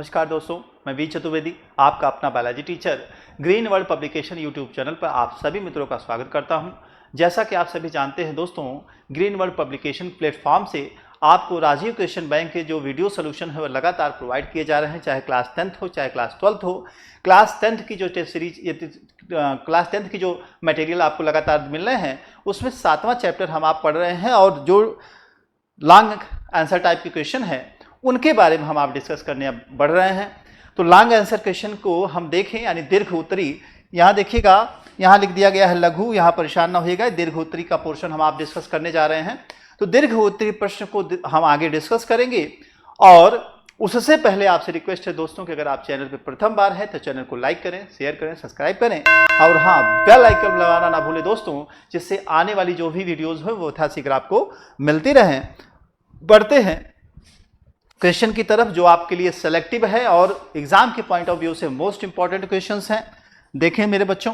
नमस्कार दोस्तों, मैं वी चतुर्वेदी आपका अपना biology teacher green world publication YouTube channel पर आप सभी मित्रों का स्वागत करता हूं। जैसा कि आप सभी जानते हैं दोस्तों, ग्रीन वर्ल्ड पब्लिकेशन प्लेटफॉर्म से आपको राजीव क्वेश्चन बैंक के जो वीडियो सोल्यूशन है वो लगातार प्रोवाइड किए जा रहे हैं, चाहे क्लास 10th हो चाहे क्लास 12th हो। क्लास 10th की जो टेस्ट सीरीज क्लास 10th की जो मटेरियल आपको लगातार मिल रहे हैं उसमें 7वां चैप्टर हम आप पढ़ रहे हैं और जो लॉन्ग आंसर टाइप के क्वेश्चन है उनके बारे में हम आप डिस्कस करने बढ़ रहे हैं। तो लॉन्ग आंसर क्वेश्चन को हम देखें, यानी दीर्घ उत्तरी। यहाँ देखिएगा, यहाँ लिख दिया गया है लघु, यहाँ परेशान ना होइएगा, दीर्घ उत्तरी का पोर्शन हम आप डिस्कस करने जा रहे हैं। तो दीर्घ उत्तरी प्रश्न को हम आगे डिस्कस करेंगे और उससे पहले आपसे रिक्वेस्ट है दोस्तों कि अगर आप चैनल पर प्रथम बार हैं तो चैनल को लाइक करें, शेयर करें, सब्सक्राइब करें और हाँ, बेल आइकन लगाना ना भूलें दोस्तों, जिससे आने वाली जो भी वीडियोज़ हो वो यथाशीघ्र आपको मिलती रहें। बढ़ते हैं क्वेश्चन की तरफ जो आपके लिए सेलेक्टिव है और एग्जाम के पॉइंट ऑफ व्यू से मोस्ट इंपॉर्टेंट क्वेश्चंस हैं। देखें मेरे बच्चों,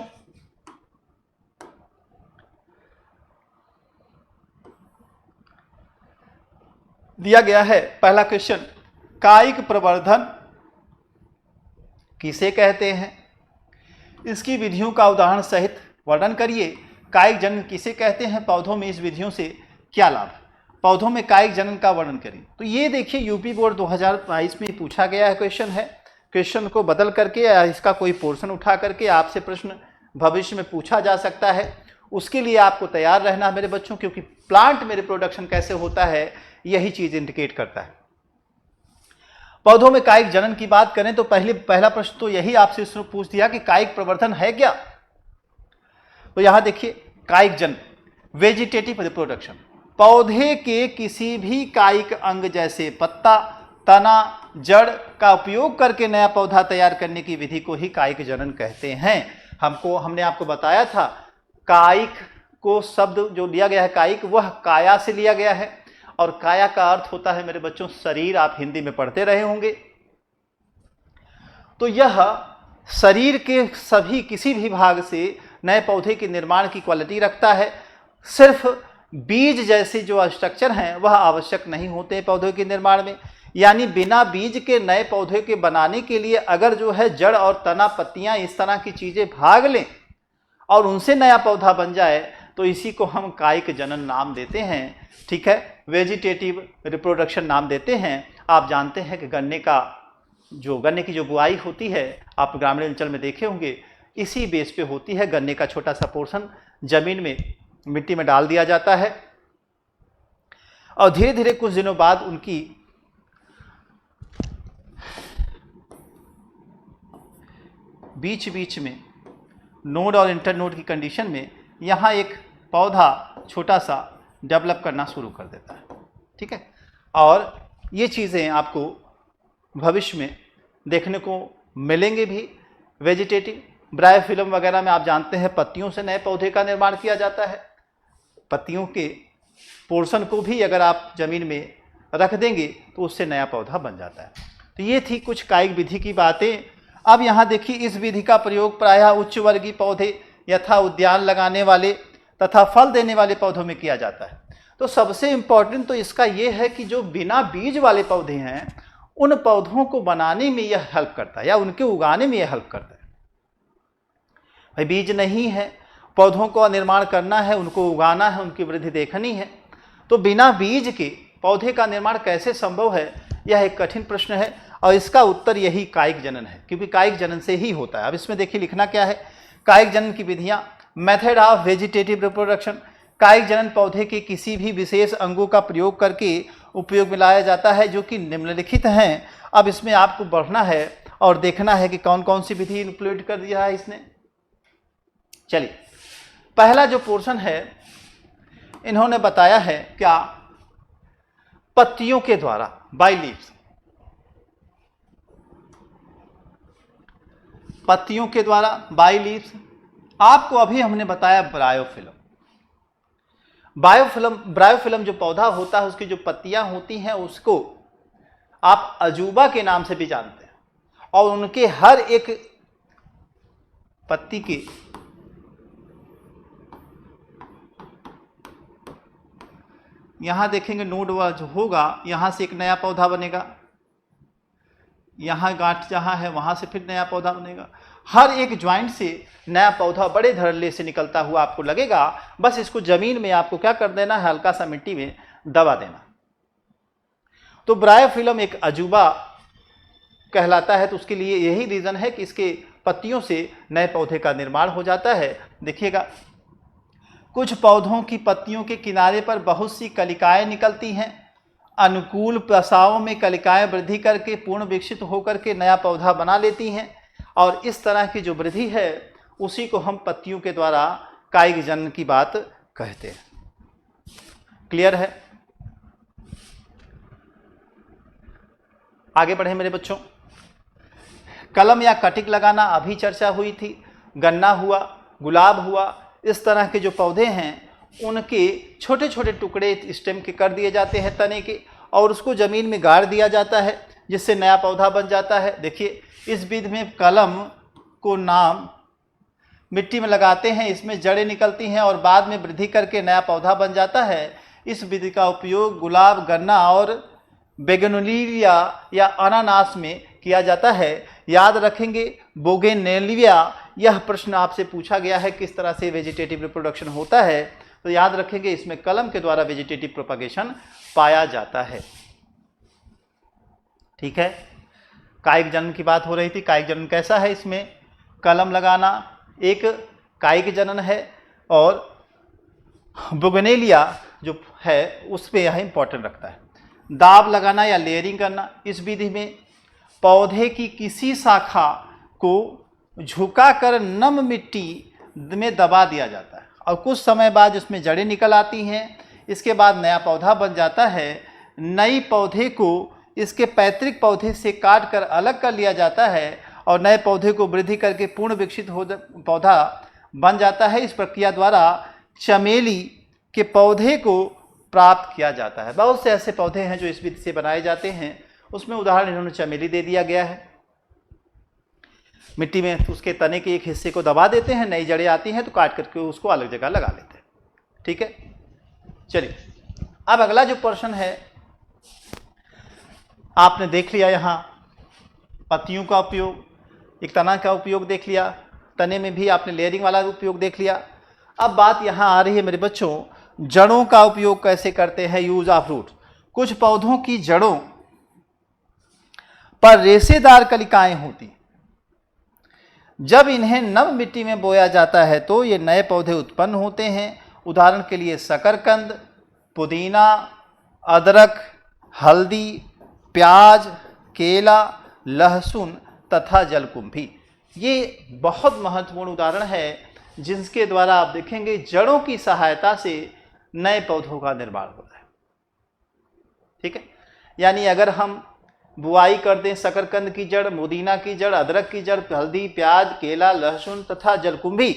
दिया गया है पहला क्वेश्चन, कायिक प्रवर्धन किसे कहते हैं? इसकी विधियों का उदाहरण सहित वर्णन करिए। कायिक जनन किसे कहते हैं? पौधों में इस विधियों से क्या लाभ? पौधों में कायिक जनन का वर्णन करें। तो ये देखिए यूपी बोर्ड 2022 में पूछा गया है क्वेश्चन है। क्वेश्चन को बदल करके या इसका कोई पोर्शन उठा करके आपसे प्रश्न भविष्य में पूछा जा सकता है। उसके लिए आपको तैयार रहना मेरे बच्चों, क्योंकि प्लांट में रिप्रोडक्शन कैसे होता है यही चीज इंडिकेट करता है। पौधों में कायिक जनन की बात करें तो पहला प्रश्न तो यही आपसे पूछ दिया कि कायिक प्रवर्धन है क्या। तो यहां देखिए, कायिक जनन वेजिटेटिव रिप्रोडक्शन, पौधे के किसी भी कायिक अंग जैसे पत्ता, तना, जड़ का उपयोग करके नया पौधा तैयार करने की विधि को ही कायिक जनन कहते हैं। हमने आपको बताया था कायिक को शब्द जो लिया गया है कायिक, वह काया से लिया गया है और काया का अर्थ होता है मेरे बच्चों शरीर। आप हिंदी में पढ़ते रहे होंगे। तो यह शरीर के सभी किसी भी भाग से नए पौधे के निर्माण की क्वालिटी रखता है। सिर्फ बीज जैसे जो स्ट्रक्चर हैं वह आवश्यक नहीं होते पौधे के निर्माण में, यानी बिना बीज के नए पौधे के बनाने के लिए अगर जो है जड़ और तना, पत्तियां, इस तरह की चीजें भाग लें और उनसे नया पौधा बन जाए तो इसी को हम कायिक जनन नाम देते हैं। ठीक है, वेजिटेटिव रिप्रोडक्शन नाम देते हैं। आप जानते हैं कि गन्ने की जो बुआई होती है आप ग्रामीण अंचल में देखे होंगे, इसी बेस पे होती है। गन्ने का छोटा सा पोर्शन जमीन में मिट्टी में डाल दिया जाता है और धीरे धीरे कुछ दिनों बाद उनकी बीच बीच में नोड और इंटरनोड की कंडीशन में यहाँ एक पौधा छोटा सा डेवलप करना शुरू कर देता है। ठीक है, और ये चीज़ें आपको भविष्य में देखने को मिलेंगे भी। वेजिटेटिव ब्रायोफिल्म वगैरह में आप जानते हैं पत्तियों से नए पौधे का निर्माण किया जाता है। पत्तियों के पोर्शन को भी अगर आप जमीन में रख देंगे तो उससे नया पौधा बन जाता है। तो ये थी कुछ कायिक विधि की बातें। अब यहाँ देखिए, इस विधि का प्रयोग प्रायः उच्च वर्गीय पौधे यथा उद्यान लगाने वाले तथा फल देने वाले पौधों में किया जाता है। तो सबसे इंपॉर्टेंट तो इसका ये है कि जो बिना बीज वाले पौधे हैं उन पौधों को बनाने में यह हेल्प करता है या उनके उगाने में यह हेल्प करता है। भाई बीज नहीं है, पौधों को निर्माण करना है, उनको उगाना है, उनकी वृद्धि देखनी है, तो बिना बीज के पौधे का निर्माण कैसे संभव है? यह एक कठिन प्रश्न है और इसका उत्तर यही कायिक जनन है, क्योंकि कायिक जनन से ही होता है। अब इसमें देखिए लिखना क्या है, कायिक जनन की विधियां। मेथड ऑफ वेजिटेटिव रिप्रोडक्शन, कायिक जनन पौधे के किसी भी विशेष अंगों का प्रयोग करके उपयोग में लाया जाता है जो कि निम्नलिखित हैं। अब इसमें आपको बढ़ना है और देखना है कि कौन कौन सी विधि इंप्लीमेंट कर दिया है इसने। चलिए, पहला जो पोर्शन है इन्होंने बताया है क्या, पत्तियों के द्वारा, बाय लीव्स, पत्तियों के द्वारा, बाय लीव्स। आपको अभी हमने बताया ब्रायोफिल्म। ब्रायोफिल्म जो पौधा होता है उसकी जो पत्तियां होती हैं उसको आप अजूबा के नाम से भी जानते हैं और उनके हर एक पत्ती के यहां देखेंगे नोड जो होगा, यहां से एक नया पौधा बनेगा, यहाँ गांठ जहाँ है वहाँ से फिर नया पौधा बनेगा। हर एक ज्वाइंट से नया पौधा बड़े धड़ल्ले से निकलता हुआ आपको लगेगा। बस इसको जमीन में आपको क्या कर देना है, हल्का सा मिट्टी में दबा देना। तो ब्रायोफिल्म एक अजूबा कहलाता है, तो उसके लिए यही रीज़न है कि इसके पत्तियों से नए पौधे का निर्माण हो जाता है। देखिएगा, कुछ पौधों की पत्तियों के किनारे पर बहुत सी कलिकाएं निकलती हैं। अनुकूल प्रसावों में कलिकाएं वृद्धि करके पूर्ण विकसित होकर के नया पौधा बना लेती हैं, और इस तरह की जो वृद्धि है उसी को हम पत्तियों के द्वारा कायिक जनन की बात कहते हैं। क्लियर है? आगे बढ़े मेरे बच्चों। कलम या कटिक लगाना अभी चर्चा हुई थी। गन्ना हुआ, गुलाब हुआ, इस तरह के जो पौधे हैं उनके छोटे छोटे टुकड़े स्टेम के कर दिए जाते हैं तने के, और उसको ज़मीन में गाड़ दिया जाता है, जिससे नया पौधा बन जाता है। देखिए, इस विधि में कलम को नाम मिट्टी में लगाते हैं, इसमें जड़ें निकलती हैं और बाद में वृद्धि करके नया पौधा बन जाता है। इस विधि का उपयोग गुलाब, गन्ना और बेगोनिविलिया या अनानास में किया जाता है। याद रखेंगे, बोगेनवेलिया, यह प्रश्न आपसे पूछा गया है किस तरह से वेजिटेटिव रिप्रोडक्शन होता है, तो याद रखेंगे इसमें कलम के द्वारा वेजिटेटिव प्रोपगेशन पाया जाता है। ठीक है, कायिक जनन की बात हो रही थी। कायिक जनन कैसा है? इसमें कलम लगाना एक कायिक जनन है, और बोगेनेलिया जो है उस पर यह इंपॉर्टेंट रखता है। दाब लगाना या लेयरिंग करना, इस विधि में पौधे की किसी शाखा को झुकाकर नम मिट्टी में दबा दिया जाता है, और कुछ समय बाद इसमें जड़ें निकल आती हैं। इसके बाद नया पौधा बन जाता है। नई पौधे को इसके पैतृक पौधे से काट कर अलग कर लिया जाता है, और नए पौधे को वृद्धि करके पूर्ण विकसित पौधा बन जाता है। इस प्रक्रिया द्वारा चमेली के पौधे को प्राप्त किया जाता है। बहुत से ऐसे पौधे हैं जो इस विधि से बनाए जाते हैं, उसमें उदाहरण इन्होंने चमेली दे दिया गया है। मिट्टी में उसके तने के एक हिस्से को दबा देते हैं, नई जड़ें आती हैं तो काट करके उसको अलग जगह लगा लेते हैं। ठीक है, चलिए अब अगला जो पोर्शन है आपने देख लिया, यहाँ पत्तियों का उपयोग, एक तना का उपयोग देख लिया, तने में भी आपने लेयरिंग वाला उपयोग देख लिया। अब बात यहाँ आ रही है मेरे बच्चों, जड़ों का उपयोग कैसे करते हैं, यूज ऑफ रूट। कुछ पौधों की जड़ों पर रेशेदार कलिकाएं होती, जब इन्हें नम मिट्टी में बोया जाता है तो ये नए पौधे उत्पन्न होते हैं। उदाहरण के लिए शकरकंद, पुदीना, अदरक, हल्दी, प्याज, केला, लहसुन तथा जलकुंभी। ये बहुत महत्वपूर्ण उदाहरण है जिसके द्वारा आप देखेंगे जड़ों की सहायता से नए पौधों का निर्माण होता है। ठीक है, यानी अगर हम बुआई कर दें शकरकंद की जड़, पुदीना की जड़, अदरक की जड़, हल्दी, प्याज, केला, लहसुन तथा जलकुंभी,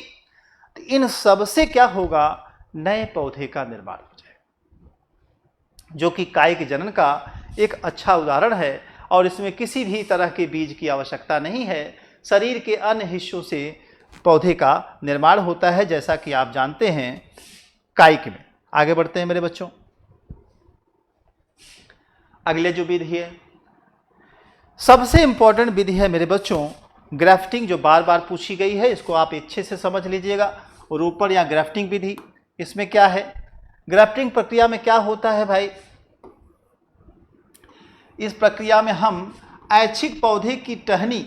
तो इन सब से क्या होगा, नए पौधे का निर्माण हो जाएगा, जो कि कायिक जनन का एक अच्छा उदाहरण है। और इसमें किसी भी तरह के बीज की आवश्यकता नहीं है, शरीर के अन्य हिस्सों से पौधे का निर्माण होता है, जैसा कि आप जानते हैं कायिक में। आगे बढ़ते हैं मेरे बच्चों। अगले जो विधि है, सबसे इंपॉर्टेंट विधि है मेरे बच्चों ग्राफ्टिंग, जो बार बार पूछी गई है, इसको आप अच्छे से समझ लीजिएगा। और ऊपर या ग्राफ्टिंग विधि, इसमें क्या है, ग्राफ्टिंग प्रक्रिया में क्या होता है भाई, इस प्रक्रिया में हम ऐच्छिक पौधे की टहनी,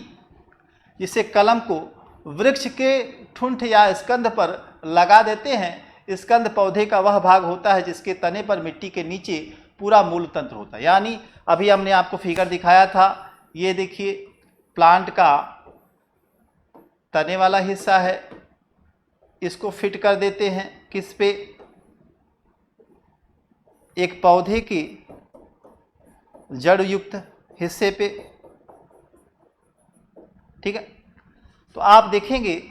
जिसे कलम को वृक्ष के ठुंठ या स्कंध पर लगा देते हैं। स्कंध पौधे का वह भाग होता है जिसके तने पर मिट्टी के नीचे पूरा मूल तंत्र होता है। यानी अभी हमने आपको फिगर दिखाया था, ये देखिए प्लांट का तने वाला हिस्सा है, इसको फिट कर देते हैं किस पे, एक पौधे की जड़ युक्त हिस्से पे। ठीक है, तो आप देखेंगे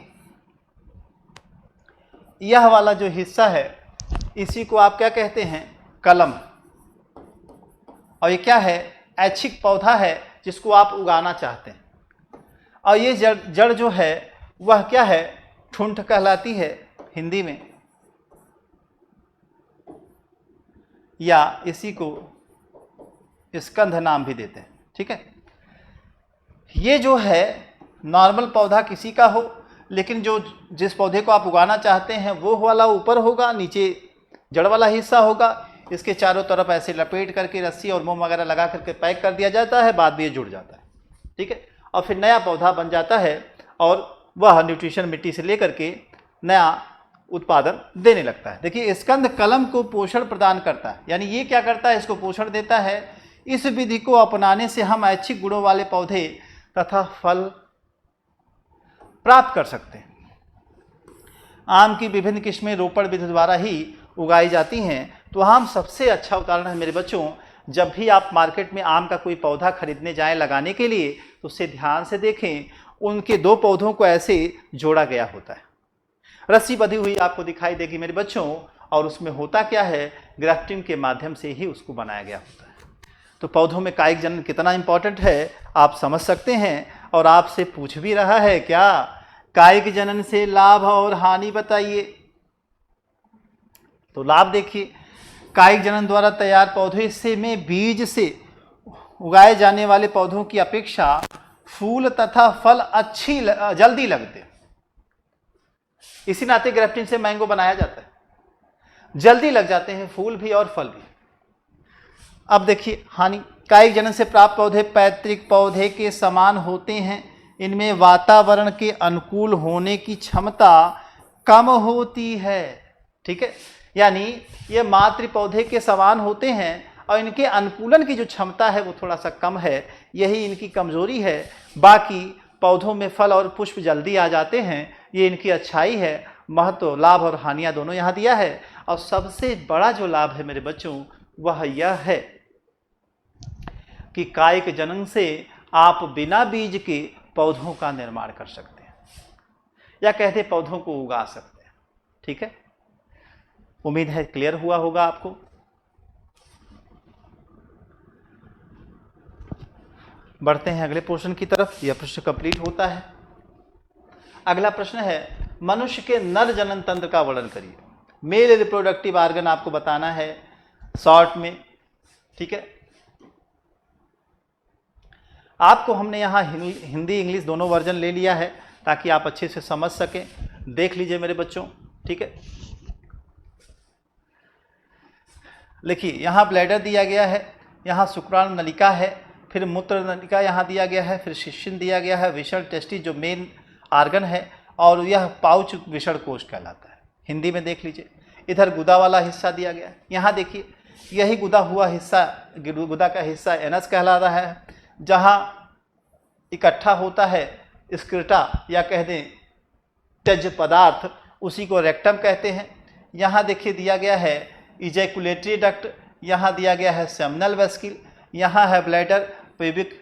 यह वाला जो हिस्सा है इसी को आप क्या कहते हैं, कलम। और ये क्या है, ऐच्छिक पौधा है जिसको आप उगाना चाहते हैं। और ये जड़ जो है वह क्या है, ठुंठ कहलाती है हिंदी में, या इसी को स्कंध नाम भी देते हैं। ठीक है, ये जो है नॉर्मल पौधा किसी का हो, लेकिन जो जिस पौधे को आप उगाना चाहते हैं वो वाला ऊपर होगा, नीचे जड़ वाला हिस्सा होगा। इसके चारों तरफ ऐसे लपेट करके रस्सी और मोम वगैरह लगा करके पैक कर दिया जाता है, बाद में ये जुड़ जाता है, ठीक है। और फिर नया पौधा बन जाता है और वह न्यूट्रिशन मिट्टी से लेकर के नया उत्पादन देने लगता है। देखिए, स्कंद कलम को पोषण प्रदान करता है, यानी ये क्या करता है, इसको पोषण देता है। इस विधि को अपनाने से हम ऐच्छिक गुणों वाले पौधे तथा फल प्राप्त कर सकते हैं। आम की विभिन्न किस्में रोपण विधि द्वारा ही उगाई जाती हैं। तो आम सबसे अच्छा उदाहरण है मेरे बच्चों। जब भी आप मार्केट में आम का कोई पौधा खरीदने जाएं लगाने के लिए, तो उसे ध्यान से देखें, उनके दो पौधों को ऐसे जोड़ा गया होता है, रस्सी बंधी हुई आपको दिखाई देगी मेरे बच्चों, और उसमें होता क्या है, ग्राफ्टिंग के माध्यम से ही उसको बनाया गया होता है। तो पौधों में कायिक जनन कितना इंपॉर्टेंट है आप समझ सकते हैं। और आपसे पूछ भी रहा है क्या, कायिक जनन से लाभ और हानि बताइए। तो लाभ देखिए, कायिक जनन द्वारा तैयार पौधे से में बीज से उगाए जाने वाले पौधों की अपेक्षा फूल तथा फल जल्दी लगते हैं। इसी नाते ग्राफ्टिंग से मैंगो बनाया जाता है, जल्दी लग जाते हैं फूल भी और फल भी। अब देखिए हानि, कायिक जनन से प्राप्त पौधे पैतृक पौधे के समान होते हैं। इनमें वातावरण के अनुकूल होने की क्षमता कम होती है, ठीक है। यानी ये मातृ पौधे के समान होते हैं और इनके अनुकूलन की जो क्षमता है वो थोड़ा सा कम है, यही इनकी कमजोरी है। बाकी पौधों में फल और पुष्प जल्दी आ जाते हैं, ये इनकी अच्छाई है। महत्व, लाभ और हानियां दोनों यहाँ दिया है। और सबसे बड़ा जो लाभ है मेरे बच्चों वह यह है कि कायिक जनन से आप बिना बीज के पौधों का निर्माण कर सकते हैं, या कहते पौधों को उगा सकते हैं, ठीक है। उम्मीद है क्लियर हुआ होगा आपको। बढ़ते हैं अगले प्रश्न की तरफ। यह प्रश्न कंप्लीट होता है। अगला प्रश्न है, मनुष्य के नर जनन तंत्र का वर्णन करिए। मेल रिप्रोडक्टिव ऑर्गन आपको बताना है शॉर्ट में, ठीक है। आपको हमने यहाँ हिंदी इंग्लिश दोनों वर्जन ले लिया है ताकि आप अच्छे से समझ सकें। देख लीजिए मेरे बच्चों, ठीक है। देखिए, यहाँ ब्लैडर दिया गया है, यहाँ शुक्राणु नलिका है, फिर मूत्र नलिका यहाँ दिया गया है, फिर शिश्न दिया गया है, विषण टेस्टिस जो मेन आर्गन है, और यह पाउच विषण कोश कहलाता है। हिंदी में देख लीजिए, इधर गुदा वाला हिस्सा दिया गया है। यहाँ देखिए, यही गुदा हुआ हिस्सा, गुदा का हिस्सा एनस कहला रहा है, जहाँ इकट्ठा होता है स्क्रिटा या कह दें त्यज पदार्थ, उसी को रेक्टम कहते हैं। यहाँ देखिए दिया गया है इजैकुलेटरी डक्ट, यहाँ दिया गया है सेमिनल वेस्किल, यहाँ है bladder, pubic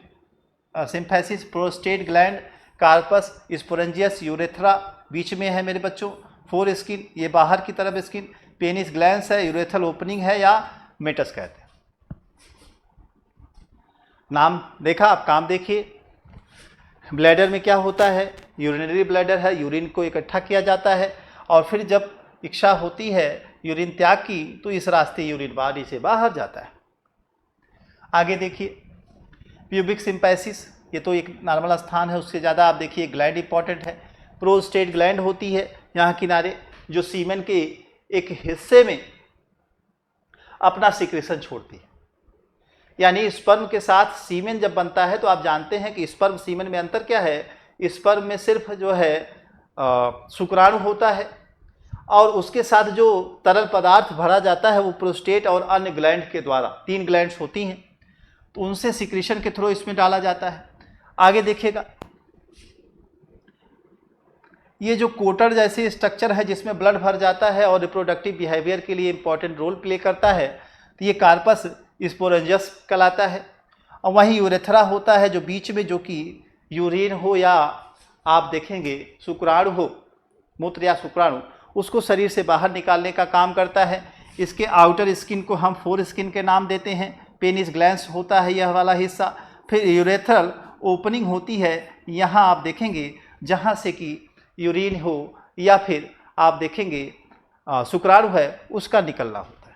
symphysis, prostate gland, corpus, spongiosum, urethra बीच में है मेरे बच्चों, फोर स्किन, ये बाहर की तरफ स्किन, पेनिस ग्लैंड्स है, यूरेथ्रल ओपनिंग है या मेटस कहते हैं। नाम देखा, आप काम देखिए। ब्लैडर में क्या होता है, यूरिनरी ब्लैडर है, यूरिन को इकट्ठा किया जाता है, और फिर जब इच्छा होती है यूरिन त्याग की तो इस रास्ते यूरिन बॉडी से बाहर जाता है। आगे देखिए, प्यूबिक सिम्फेसिस, ये तो एक नॉर्मल स्थान है, उससे ज़्यादा आप देखिए ग्लैंड इंपॉर्टेंट है। प्रोस्टेट ग्लैंड होती है यहाँ किनारे, जो सीमेन के एक हिस्से में अपना सिक्रेशन छोड़ती है। यानी स्पर्म के साथ सीमेन जब बनता है तो आप जानते हैं कि स्पर्म सीमेन में अंतर क्या है। स्पर्म में सिर्फ जो है शुक्राणु होता है, और उसके साथ जो तरल पदार्थ भरा जाता है वो प्रोस्टेट और अन्य ग्लैंड के द्वारा, 3 ग्लैंड्स होती हैं, तो उनसे सिक्रीशन के थ्रू इसमें डाला जाता है। आगे देखिएगा, ये जो कोटर जैसे स्ट्रक्चर है जिसमें ब्लड भर जाता है और रिप्रोडक्टिव बिहेवियर के लिए इंपॉर्टेंट रोल प्ले करता है, तो ये कार्पस स्पोरेंजियस कहलाता है। और वहीं यूरेथ्रा होता है जो बीच में, जो कि यूरिन हो या आप देखेंगे शुक्राणु हो, मूत्र या शुक्राणु, उसको शरीर से बाहर निकालने का काम करता है। इसके आउटर स्किन को हम फोर स्किन के नाम देते हैं। पेनिस ग्लैंड्स होता है यह वाला हिस्सा, फिर यूरेथ्रल ओपनिंग होती है, यहाँ आप देखेंगे जहाँ से कि यूरिन हो या फिर आप देखेंगे शुक्राणु है उसका निकलना होता है।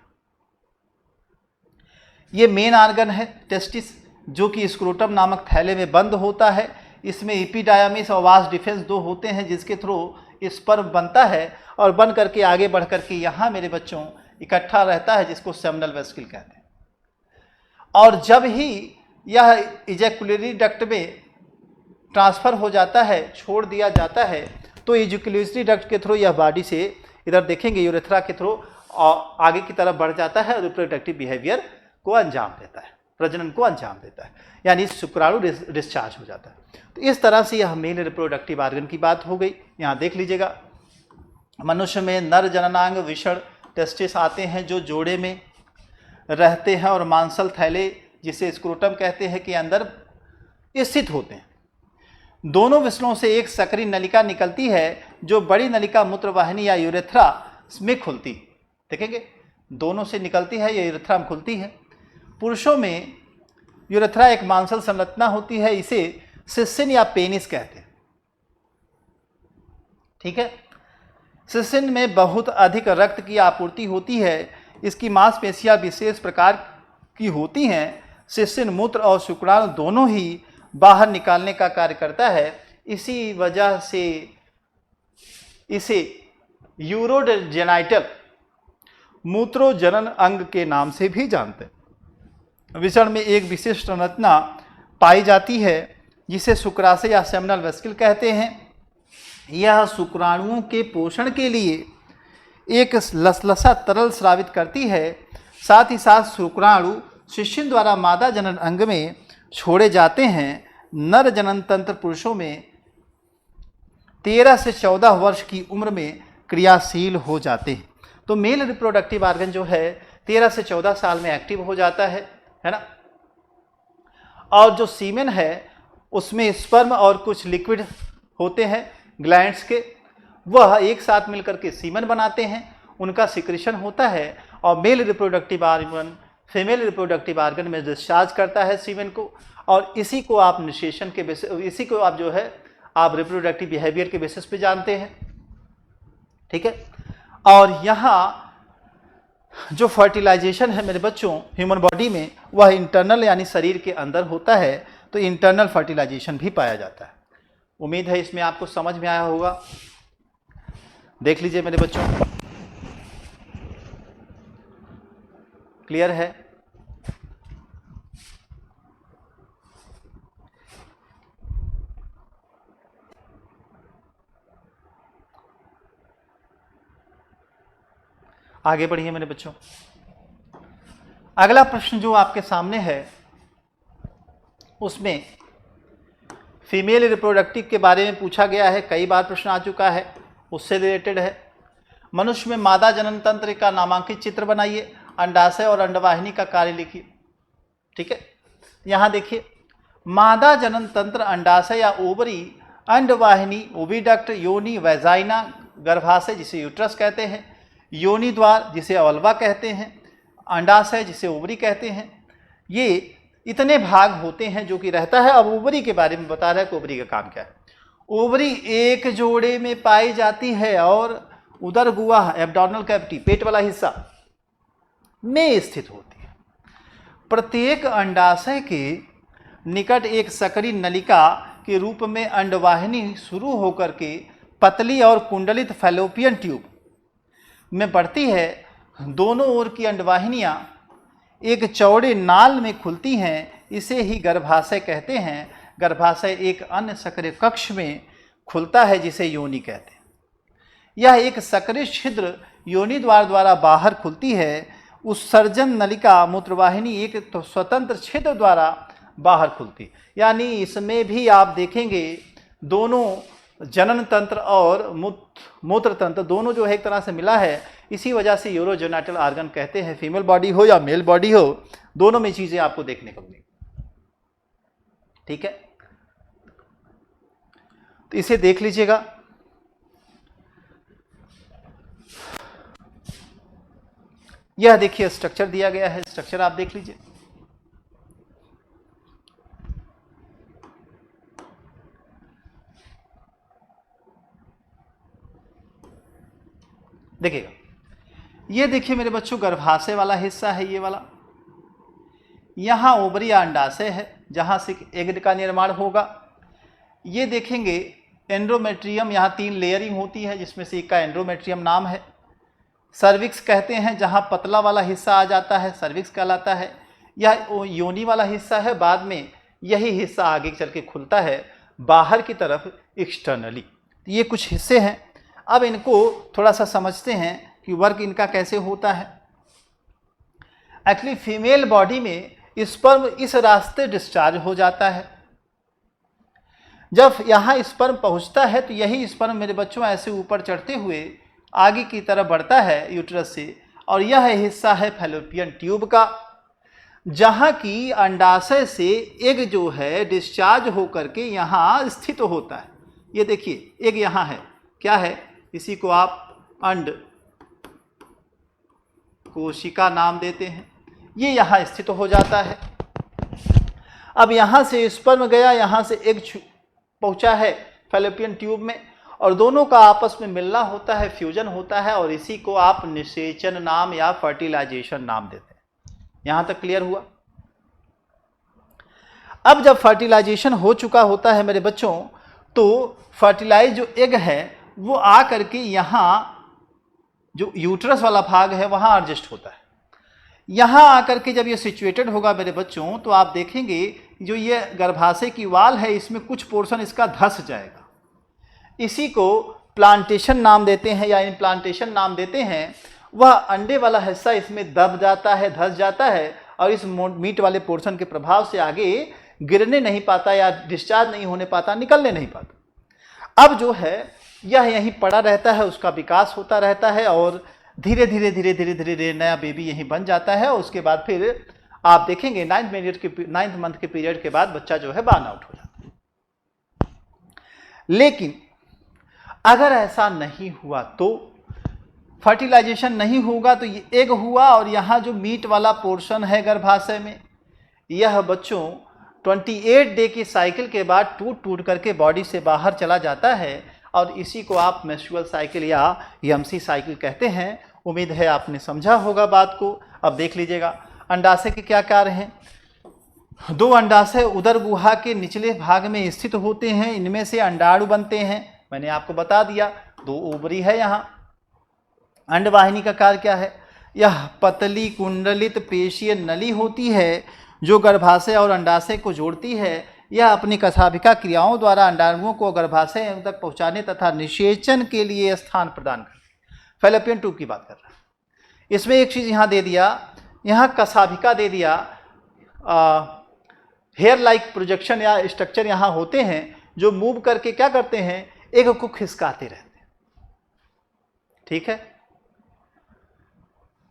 ये मेन आर्गन है टेस्टिस, जो कि स्क्रोटम नामक थैले में बंद होता है। इसमें एपिडायमिस और वास डिफेंस दो होते हैं जिसके थ्रू स्पर्म बनता है और बन करके आगे बढ़ करके यहाँ मेरे बच्चों इकट्ठा रहता है, जिसको सेमिनल वेसिकल कहते हैं। और जब ही यह इजैकुलेटरी डक्ट में ट्रांसफ़र हो जाता है, छोड़ दिया जाता है, तो इजैकुलेटरी डक्ट के थ्रू यह बॉडी से इधर देखेंगे यूरेथ्रा के थ्रू आगे की तरफ बढ़ जाता है और रिप्रोडक्टिव बिहेवियर को अंजाम देता है, प्रजनन को अंजाम देता है, यानी शुक्राणु डिस्चार्ज हो जाता है। तो इस तरह से यह मेल रिप्रोडक्टिव आर्गन की बात हो गई। यहाँ देख लीजिएगा, मनुष्य में नर जननांग विषण टेस्टिस आते हैं जो जोड़े में रहते हैं और मांसल थैले जिसे स्क्रोटम कहते हैं के अंदर स्थित होते हैं। दोनों विषणों से एक सक्रिय नलिका निकलती है जो बड़ी नलिका मूत्रवाहिनी या यूरेथ्रा में खुलती है। देखेंगे दोनों से निकलती है या यूरेथ्रा में खुलती है। पुरुषों में यूरेथ्रा एक मांसल संरचना होती है, इसे सिस्सिन या पेनिस कहते हैं। ठीक है, सिस्सिन में बहुत अधिक रक्त की आपूर्ति होती है। इसकी मांसपेशियां विशेष प्रकार की होती हैं। सिस्सिन मूत्र और शुक्राणु दोनों ही बाहर निकालने का कार्य करता है। इसी वजह से इसे यूरोजेनाइटल मूत्रोजनन अंग के नाम से भी जानते हैं। विषण में एक विशिष्ट संरचना पाई जाती है जिसे शुक्राशय या सेमिनल वेसिकल कहते हैं। यह शुक्राणुओं के पोषण के लिए एक लसलसा तरल स्रावित करती है। साथ ही साथ शुक्राणु शिश्न द्वारा मादा जनन अंग में छोड़े जाते हैं। नर जनन तंत्र पुरुषों में 13 से 14 वर्ष की उम्र में क्रियाशील हो जाते हैं। तो मेल रिप्रोडक्टिव आर्गन जो है 13 से 14 साल में एक्टिव हो जाता है ना। और जो सीमेन है उसमें स्पर्म और कुछ लिक्विड होते हैं ग्लैंड्स के, वह एक साथ मिलकर के सीमेन बनाते हैं, उनका सिक्रेशन होता है और male reproductive organ female reproductive organ में डिस्चार्ज करता है सीमेन को। और इसी को आप निषेचन के बेसिस, इसी को आप जो है आप रिप्रोडक्टिव बिहेवियर के बेसिस पे जानते हैं। ठीक है, और यहाँ जो फर्टिलाइजेशन है मेरे बच्चों ह्यूमन बॉडी में, वह इंटरनल यानी शरीर के अंदर होता है। तो इंटरनल फर्टिलाइजेशन भी पाया जाता है। उम्मीद है इसमें आपको समझ में आया होगा। देख लीजिए मेरे बच्चों, क्लियर है? आगे बढ़िए मेरे बच्चों। अगला प्रश्न जो आपके सामने है उसमें फीमेल रिप्रोडक्टिव के बारे में पूछा गया है, कई बार प्रश्न आ चुका है, उससे रिलेटेड है। मनुष्य में मादा जनन तंत्र का नामांकित चित्र बनाइए, अंडाशय और अंडवाहिनी का कार्य लिखिए। ठीक है, यहाँ देखिए, मादा जनन तंत्र अंडाशय या ओवरी, अंडवाहिनी ओविडक्ट, योनि वैजाइना गर्भाशय जिसे यूट्रस कहते हैं, योनि द्वार जिसे अवल्वा कहते हैं, अंडाशय जिसे ओवरी कहते हैं। ये इतने भाग होते हैं जो कि रहता है। अब ओवरी के बारे में बता रहा है कि ओवरी का काम क्या है। ओवरी एक जोड़े में पाई जाती है और उदर गुहा एब्डोमिनल कैविटी पेट वाला हिस्सा में स्थित होती है। प्रत्येक अंडाशय के निकट एक सक्रिय नलिका के रूप में अंडवाहिनी शुरू होकर के पतली और कुंडलित फैलोपियन ट्यूब में बढ़ती है। दोनों ओर की अंडवाहिनियां एक चौड़े नाल में खुलती हैं, इसे ही गर्भाशय कहते हैं। गर्भाशय एक अन्य सक्रिय कक्ष में खुलता है जिसे योनि कहते हैं। यह एक सक्रिय छिद्र योनि द्वार द्वारा बाहर खुलती है। उत्सर्जन नलिका मूत्रवाहिनी एक तो स्वतंत्र छिद्र द्वारा बाहर खुलती, यानी इसमें भी आप देखेंगे दोनों जनन तंत्र और मूत्र तंत्र दोनों जो है एक तरह से मिला है। इसी वजह से यूरोजेनाइटल आर्गन कहते हैं। फीमेल बॉडी हो या मेल बॉडी हो, दोनों में चीजें आपको देखने को मिलेंगी। ठीक है, तो इसे देख लीजिएगा। यह देखिए स्ट्रक्चर दिया गया है, स्ट्रक्चर आप देख लीजिए। देखिएगा, ये देखिए मेरे बच्चों गर्भाशय वाला हिस्सा है ये वाला। यहाँ ओवरी या अंडाशय है जहाँ से एग का निर्माण होगा। ये देखेंगे एंडोमेट्रियम, यहाँ 3 लेयरिंग होती है जिसमें से एक का एंडोमेट्रियम नाम है। सर्विक्स कहते हैं, जहाँ पतला वाला हिस्सा आ जाता है सर्विक्स कहलाता है। यह योनि वाला हिस्सा है, बाद में यही हिस्सा आगे चल के खुलता है बाहर की तरफ एक्सटर्नली। ये कुछ हिस्से हैं। अब इनको थोड़ा सा समझते हैं कि वर्क इनका कैसे होता है। एक्चुअली फीमेल बॉडी में स्पर्म इस रास्ते डिस्चार्ज हो जाता है। जब यहाँ स्पर्म पहुँचता है तो यही स्पर्म मेरे बच्चों ऐसे ऊपर चढ़ते हुए आगे की तरफ बढ़ता है यूट्रस से, और यह हिस्सा है फैलोपियन ट्यूब का, जहाँ की अंडाशय से एग जो है डिस्चार्ज होकर के यहाँ स्थित होता है। ये देखिए एग यहाँ है, क्या है, इसी को आप अंड कोशिका नाम देते हैं। ये यहाँ स्थित हो जाता है। अब यहाँ से स्पर्म गया, यहाँ से एग पहुँचा है फैलोपियन ट्यूब में, और दोनों का आपस में मिलना होता है, फ्यूजन होता है, और इसी को आप निषेचन नाम या फर्टिलाइजेशन नाम देते हैं। यहाँ तक क्लियर हुआ। अब जब फर्टिलाइजेशन हो चुका होता है मेरे बच्चों, तो फर्टिलाइज जो एग है वो आ करके यहाँ जो यूट्रस वाला भाग है वहाँ एडजस्ट होता है। यहाँ आकर के जब ये सिचुएटेड होगा मेरे बच्चों, तो आप देखेंगे जो ये गर्भाशय की वाल है इसमें कुछ पोर्शन इसका धंस जाएगा। इसी को प्लांटेशन नाम देते हैं या इम्प्लांटेशन नाम देते हैं। वह अंडे वाला हिस्सा इसमें दब जाता है, धंस जाता है, और इस मीट वाले पोर्शन के प्रभाव से आगे गिरने नहीं पाता या डिस्चार्ज नहीं होने पाता, निकलने नहीं पाता। अब जो है यह यहीं पड़ा रहता है, उसका विकास होता रहता है, और धीरे धीरे धीरे धीरे धीरे नया बेबी यहीं बन जाता है। उसके बाद फिर आप देखेंगे 9th मंथ के पीरियड के बाद बच्चा जो है बर्न आउट हो जाता है। लेकिन अगर ऐसा नहीं हुआ, तो फर्टिलाइजेशन नहीं होगा, तो ये एग हुआ, और यहाँ जो मीट वाला पोर्शन है गर्भाशय में, यह बच्चों 28 डे की साइकिल के बाद टूट टूट करके बॉडी से बाहर चला जाता है, और इसी को आप मेंस्ट्रुअल साइकिल या यमसी साइकिल कहते हैं। उम्मीद है आपने समझा होगा बात को। अब देख लीजिएगा अंडाशय के क्या कार्य हैं। 2 अंडाशय उदर गुहा के निचले भाग में स्थित होते हैं। इनमें से अंडाणु बनते हैं, मैंने आपको बता दिया। 2 ओवरी है यहाँ। अंडवाहिनी का कार्य क्या है? यह पतली कुंडलित पेशीय नली होती है जो गर्भाशय और अंडाशय को जोड़ती है। यह अपनी कशाभिका क्रियाओं द्वारा अंडाणुओं को गर्भाशय तक पहुंचाने तथा निषेचन के लिए स्थान प्रदान करती है। फैलोपियन ट्यूब की बात कर रहा है। इसमें एक चीज़ यहाँ दे दिया, यहाँ कशाभिका दे दिया। हेयर लाइक प्रोजेक्शन या स्ट्रक्चर यहाँ होते हैं जो मूव करके क्या करते हैं, एग को खिसकाते रहते हैं। ठीक है,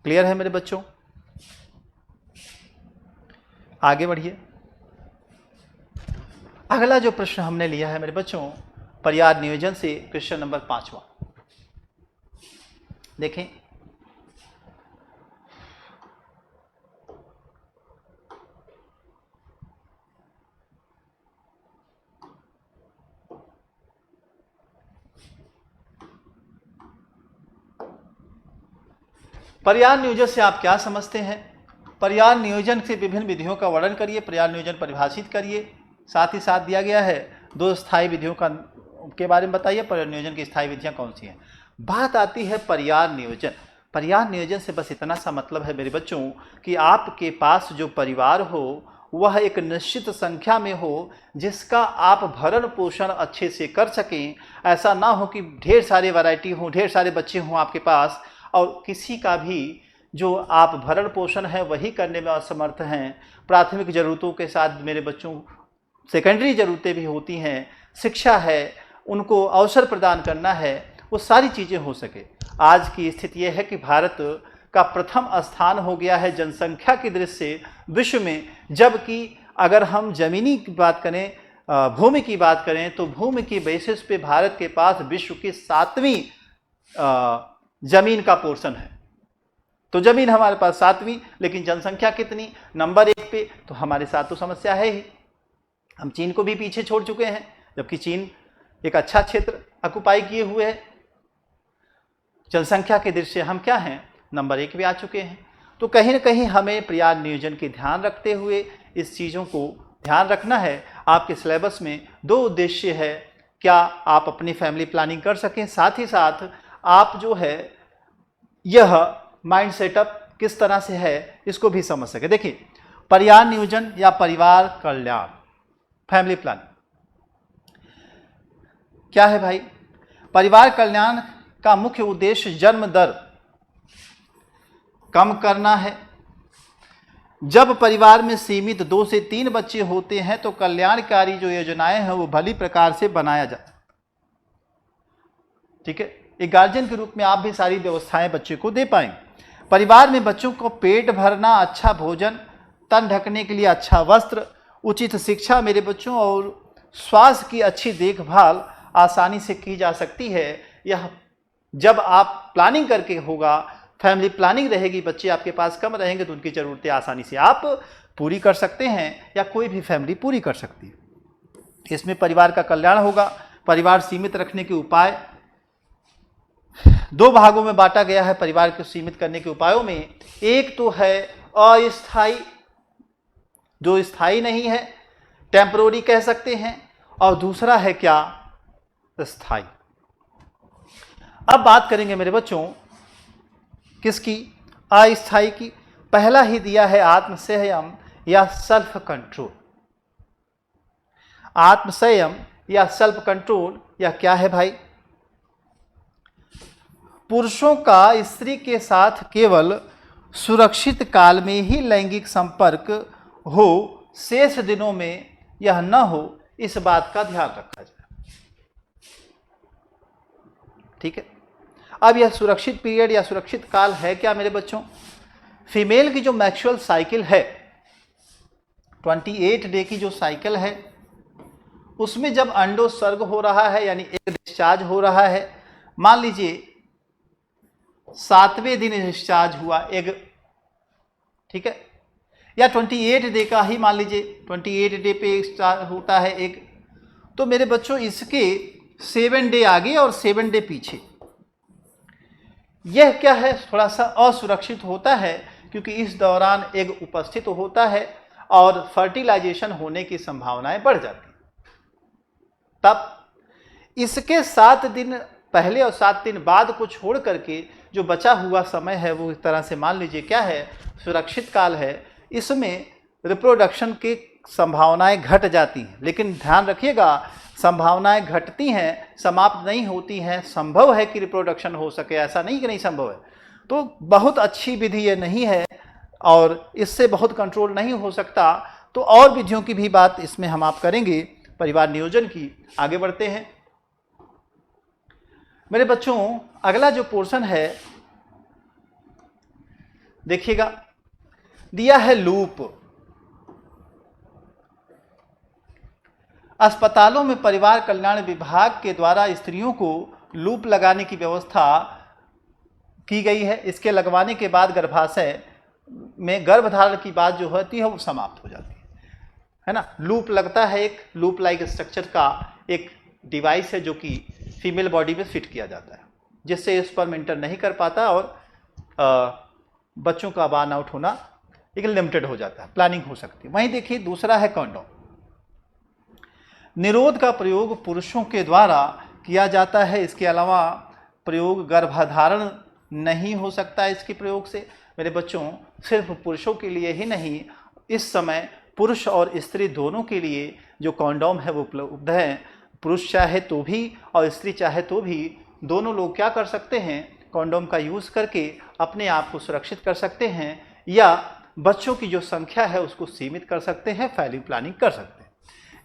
क्लियर है मेरे बच्चों? आगे बढ़िए। अगला जो प्रश्न हमने लिया है मेरे बच्चों, पर्याय नियोजन से क्वेश्चन नंबर 5वां देखें। पर्याय नियोजन से आप क्या समझते हैं? पर्याय नियोजन से विभिन्न विधियों का वर्णन करिए, पर्याय नियोजन परिभाषित करिए। साथ ही साथ दिया गया है 2 स्थायी विधियों के बारे में बताइए, पर्याय नियोजन की स्थायी विधियां कौन सी हैं। बात आती है पर्याय नियोजन। पर्याय नियोजन से बस इतना सा मतलब है मेरे बच्चों कि आपके पास जो परिवार हो वह एक निश्चित संख्या में हो, जिसका आप भरण पोषण अच्छे से कर सकें। ऐसा ना हो कि ढेर सारे वैरायटी हों, ढेर सारे बच्चे हों आपके पास, और किसी का भी जो आप भरण पोषण है वही करने में असमर्थ हैं। प्राथमिक ज़रूरतों के साथ मेरे बच्चों सेकेंडरी ज़रूरतें भी होती हैं, शिक्षा है, उनको अवसर प्रदान करना है, वो सारी चीज़ें हो सके। आज की स्थिति ये है कि भारत का प्रथम स्थान हो गया है जनसंख्या की दृष्टि से विश्व में, जबकि अगर हम ज़मीनी की बात करें, भूमि की बात करें, तो भूमि की बेसिस पे भारत के पास विश्व की 7वीं ज़मीन का पोर्शन है। तो ज़मीन हमारे पास 7वीं, लेकिन जनसंख्या कितनी, नंबर 1 पे, तो हमारे साथ तो समस्या है ही। हम चीन को भी पीछे छोड़ चुके हैं, जबकि चीन एक अच्छा क्षेत्र ऑक्युपाई किए हुए है। जनसंख्या के दृष्टि से हम क्या हैं, नंबर 1 पे आ चुके हैं। तो कहीं ना कहीं हमें पर्याय नियोजन के ध्यान रखते हुए इस चीज़ों को ध्यान रखना है। आपके सिलेबस में 2 उद्देश्य है, क्या आप अपनी फैमिली प्लानिंग कर सकें, साथ ही साथ आप जो है यह माइंड सेटअप किस तरह से है इसको भी समझ सके। देखिए, परिवार नियोजन या परिवार कल्याण, फैमिली प्लानिंग क्या है भाई? परिवार कल्याण का मुख्य उद्देश्य जन्म दर कम करना है। जब परिवार में सीमित 2 से 3 बच्चे होते हैं तो कल्याणकारी जो योजनाएं हैं वो भली प्रकार से बनाया जाता है। ठीक है, एक गार्जियन के रूप में आप भी सारी व्यवस्थाएं बच्चे को दे पाएंगे। परिवार में बच्चों को पेट भरना, अच्छा भोजन, तन ढकने के लिए अच्छा वस्त्र, उचित शिक्षा मेरे बच्चों और स्वास्थ्य की अच्छी देखभाल आसानी से की जा सकती है। यह जब आप प्लानिंग करके होगा, फैमिली प्लानिंग रहेगी, बच्चे आपके पास कम रहेंगे तो उनकी ज़रूरतें आसानी से आप पूरी कर सकते हैं या कोई भी फैमिली पूरी कर सकती है। इसमें परिवार का कल्याण होगा। परिवार सीमित रखने के उपाय 2 भागों में बांटा गया है। परिवार को सीमित करने के उपायों में एक तो है अस्थायी, जो स्थायी नहीं है, टेम्परोरी कह सकते हैं, और दूसरा है क्या? स्थायी। अब बात करेंगे मेरे बच्चों किसकी? अस्थायी की। पहला ही दिया है आत्मसंयम या सेल्फ कंट्रोल। आत्मसंयम या सेल्फ कंट्रोल या क्या है भाई? पुरुषों का स्त्री के साथ केवल सुरक्षित काल में ही लैंगिक संपर्क हो, शेष दिनों में यह न हो, इस बात का ध्यान रखा जाए। ठीक है, अब यह सुरक्षित पीरियड या सुरक्षित काल है क्या मेरे बच्चों? फीमेल की जो मैक्सुअल साइकिल है, 28 डे की जो साइकिल है, उसमें जब अंडोत्सर्ग हो रहा है यानी एग डिस्चार्ज हो रहा है, मान लीजिए 7वें दिन डिस्चार्ज हुआ एग, ठीक है, या 28 डे का ही मान लीजिए 28 डे पे स्टार्ट होता है एग, तो मेरे बच्चों इसके 7 डे आगे और 7 डे पीछे, यह क्या है? थोड़ा सा असुरक्षित होता है क्योंकि इस दौरान एग उपस्थित होता है और फर्टिलाइजेशन होने की संभावनाएं बढ़ जाती हैं। तब इसके 7 दिन पहले और 7 दिन बाद को छोड़ करके जो बचा हुआ समय है वो इस तरह से मान लीजिए क्या है? सुरक्षित काल है। इसमें रिप्रोडक्शन की संभावनाएं घट जाती हैं, लेकिन ध्यान रखिएगा संभावनाएं घटती हैं, समाप्त नहीं होती हैं। संभव है कि रिप्रोडक्शन हो सके, ऐसा नहीं कि नहीं संभव है। तो बहुत अच्छी विधि ये नहीं है और इससे बहुत कंट्रोल नहीं हो सकता। तो और विधियों की भी बात इसमें हम आप करेंगे, परिवार नियोजन की। आगे बढ़ते हैं मेरे बच्चों। अगला जो पोर्शन है देखिएगा, दिया है लूप। अस्पतालों में परिवार कल्याण विभाग के द्वारा स्त्रियों को लूप लगाने की व्यवस्था की गई है। इसके लगवाने के बाद गर्भाशय में गर्भधारण की बात जो होती है वो समाप्त हो जाती है ना। लूप लगता है, एक लूप लाइक स्ट्रक्चर का एक डिवाइस है जो कि फीमेल बॉडी में फिट किया जाता है, जिससे स्पर्म एंटर नहीं कर पाता और बच्चों का बार्न आउट होना एक लिमिटेड हो जाता है, प्लानिंग हो सकती है। वहीं देखिए दूसरा है कंडोम। निरोध का प्रयोग पुरुषों के द्वारा किया जाता है। इसके अलावा प्रयोग गर्भधारण नहीं हो सकता इसके प्रयोग से। मेरे बच्चों सिर्फ पुरुषों के लिए ही नहीं, इस समय पुरुष और स्त्री दोनों के लिए जो कंडोम है वो उपलब्ध है। पुरुष चाहे तो भी और स्त्री चाहे तो भी दोनों लोग क्या कर सकते हैं? कंडोम का यूज़ करके अपने आप को सुरक्षित कर सकते हैं या बच्चों की जो संख्या है उसको सीमित कर सकते हैं, फैमिली प्लानिंग कर सकते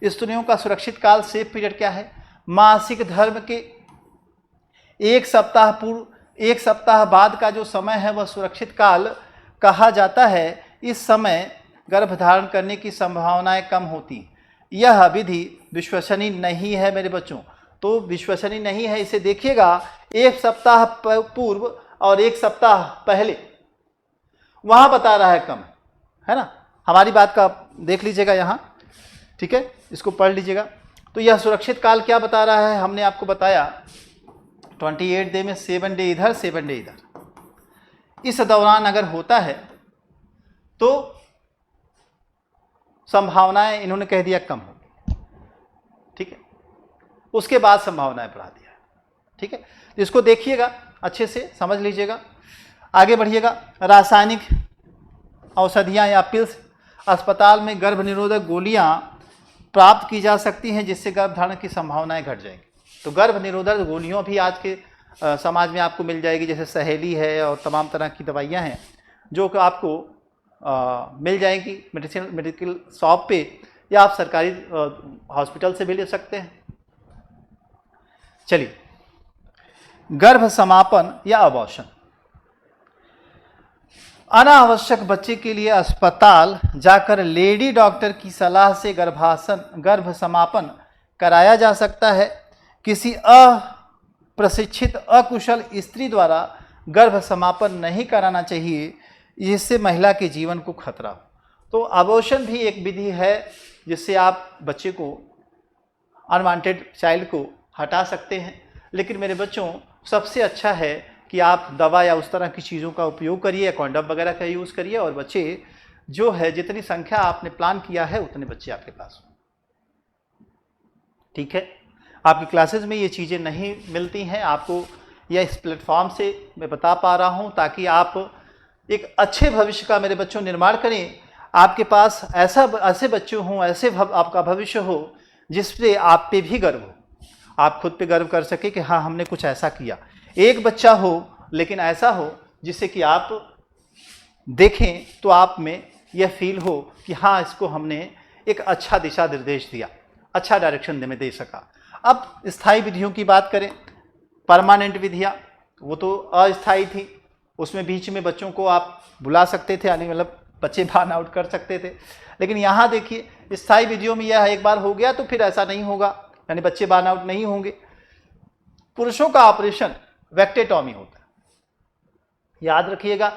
हैं। स्त्रियों का सुरक्षित काल सेफ पीरियड क्या है? मासिक धर्म के 1 सप्ताह पूर्व 1 सप्ताह बाद का जो समय है वह सुरक्षित काल कहा जाता है। इस समय गर्भधारण करने की संभावनाएं कम होती। यह विधि विश्वसनीय नहीं है मेरे बच्चों, तो विश्वसनीय नहीं है, इसे देखिएगा 1 सप्ताह पूर्व और 1 सप्ताह पहले वहाँ बता रहा है कम, है ना। हमारी बात का देख लीजिएगा यहाँ, ठीक है, इसको पढ़ लीजिएगा। तो यह सुरक्षित काल क्या बता रहा है? हमने आपको बताया 28 डे में 7 डे इधर 7 डे इधर। इस दौरान अगर होता है तो संभावनाएं इन्होंने कह दिया कम होगी। ठीक है, उसके बाद संभावनाएं बढ़ा दिया है। ठीक है, तो इसको देखिएगा, अच्छे से समझ लीजिएगा, आगे बढ़िएगा। रासायनिक औषधियाँ या पिल्स, अस्पताल में गर्भ निरोधक गोलियाँ प्राप्त की जा सकती हैं जिससे गर्भधारण की संभावनाएं घट जाएंगी। तो गर्भ निरोधक गोलियों भी आज के समाज में आपको मिल जाएगी, जैसे सहेली है और तमाम तरह की दवाइयाँ हैं जो कि आपको मिल जाएंगी मेडिकल शॉप पे, या आप सरकारी हॉस्पिटल से भी ले सकते हैं। चलिए, गर्भ समापन या अबॉर्शन। अनावश्यक बच्चे के लिए अस्पताल जाकर लेडी डॉक्टर की सलाह से गर्भ समापन कराया जा सकता है। किसी अप्रशिक्षित अकुशल स्त्री द्वारा गर्भ समापन नहीं कराना चाहिए, जिससे महिला के जीवन को खतरा हो। तो अबॉर्शन भी एक विधि है जिससे आप बच्चे को, अनवांटेड चाइल्ड को हटा सकते हैं। लेकिन मेरे बच्चों, सबसे अच्छा है कि आप दवा या उस तरह की चीज़ों का उपयोग करिए, कॉन्डम वगैरह का यूज़ करिए, और बच्चे जो है जितनी संख्या आपने प्लान किया है उतने बच्चे आपके पास हो। ठीक है, आपकी क्लासेस में ये चीज़ें नहीं मिलती हैं आपको, या इस प्लेटफॉर्म से मैं बता पा रहा हूँ ताकि आप एक अच्छे भविष्य का मेरे बच्चों निर्माण करें। आपके पास ऐसे बच्चे हों, आपका भविष्य हो जिससे आप पे भी गर्व हो, आप खुद पे गर्व कर सके कि हाँ हमने कुछ ऐसा किया। एक बच्चा हो लेकिन ऐसा हो जिससे कि आप देखें तो आप में यह फील हो कि हाँ इसको हमने एक अच्छा दिशा निर्देश दिया, अच्छा डायरेक्शन में दे सका। अब स्थायी विधियों की बात करें, परमानेंट विधियाँ वो तो अस्थायी थी, उसमें बीच में बच्चों को आप बुला सकते थे, यानी मतलब बच्चे बार्न आउट कर सकते थे। लेकिन यहाँ देखिए, स्थायी विधियों में यह एक बार हो गया तो फिर ऐसा नहीं होगा, यानी बच्चे बार्न आउट नहीं होंगे। पुरुषों का ऑपरेशन वेक्टेटॉमी होता है, याद रखिएगा,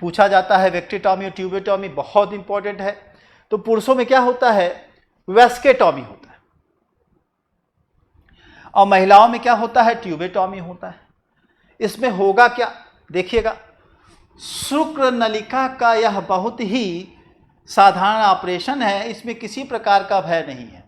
पूछा जाता है वेक्टेटॉमी और ट्यूबेटॉमी बहुत इंपॉर्टेंट है। तो पुरुषों में क्या होता है, वेस्केटॉमी होता है, और महिलाओं में क्या होता है, ट्यूबेटॉमी होता है। इसमें होगा क्या, देखिएगा, शुक्र नलिका का यह बहुत ही साधारण ऑपरेशन है, इसमें किसी प्रकार का भय नहीं है।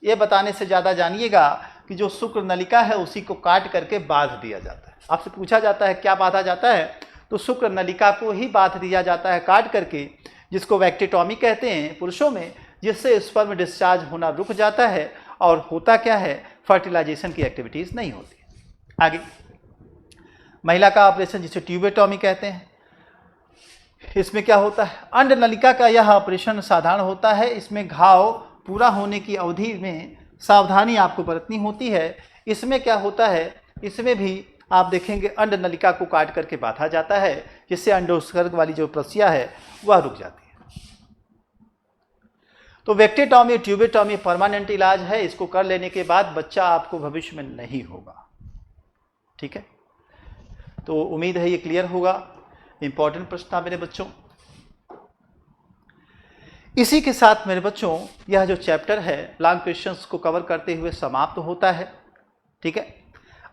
ये बताने से ज़्यादा जानिएगा कि जो शुक्र नलिका है उसी को काट करके बांध दिया जाता है। आपसे पूछा जाता है क्या बांधा जाता है, तो शुक्र नलिका को ही बांध दिया जाता है काट करके, जिसको वेक्टेटॉमी कहते हैं पुरुषों में, जिससे स्पर्म डिस्चार्ज होना रुक जाता है। और होता क्या है, फर्टिलाइजेशन की एक्टिविटीज़ नहीं होती। आगे महिला का ऑपरेशन जिसे ट्यूबेटॉमी कहते हैं, इसमें क्या होता है, अंड नलिका का यह ऑपरेशन साधारण होता है। इसमें घाव पूरा होने की अवधि में सावधानी आपको बरतनी होती है। इसमें क्या होता है, इसमें भी आप देखेंगे अंड नलिका को काट करके बांधा जाता है, जिससे अंडोत्सर्ग वाली जो प्रक्रिया है वह रुक जाती है। तो वेक्टेटॉमी, ट्यूबेटॉमी परमानेंट इलाज है, इसको कर लेने के बाद बच्चा आपको भविष्य में नहीं होगा। ठीक है, तो उम्मीद है ये क्लियर होगा। इंपॉर्टेंट प्रश्न था मेरे बच्चों। इसी के साथ मेरे बच्चों यह जो चैप्टर है लॉन्ग क्वेश्चंस को कवर करते हुए समाप्त होता है। ठीक है,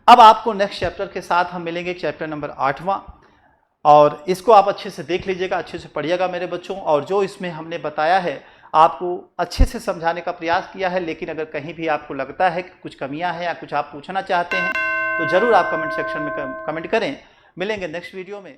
अब आपको नेक्स्ट चैप्टर के साथ हम मिलेंगे, चैप्टर नंबर 8वां, और इसको आप अच्छे से देख लीजिएगा, अच्छे से पढ़िएगा मेरे बच्चों। और जो इसमें हमने बताया है आपको अच्छे से समझाने का प्रयास किया है, लेकिन अगर कहीं भी आपको लगता है कि कुछ कमियां हैं या कुछ आप पूछना चाहते हैं तो ज़रूर आप कमेंट सेक्शन में कमेंट करें। मिलेंगे नेक्स्ट वीडियो में।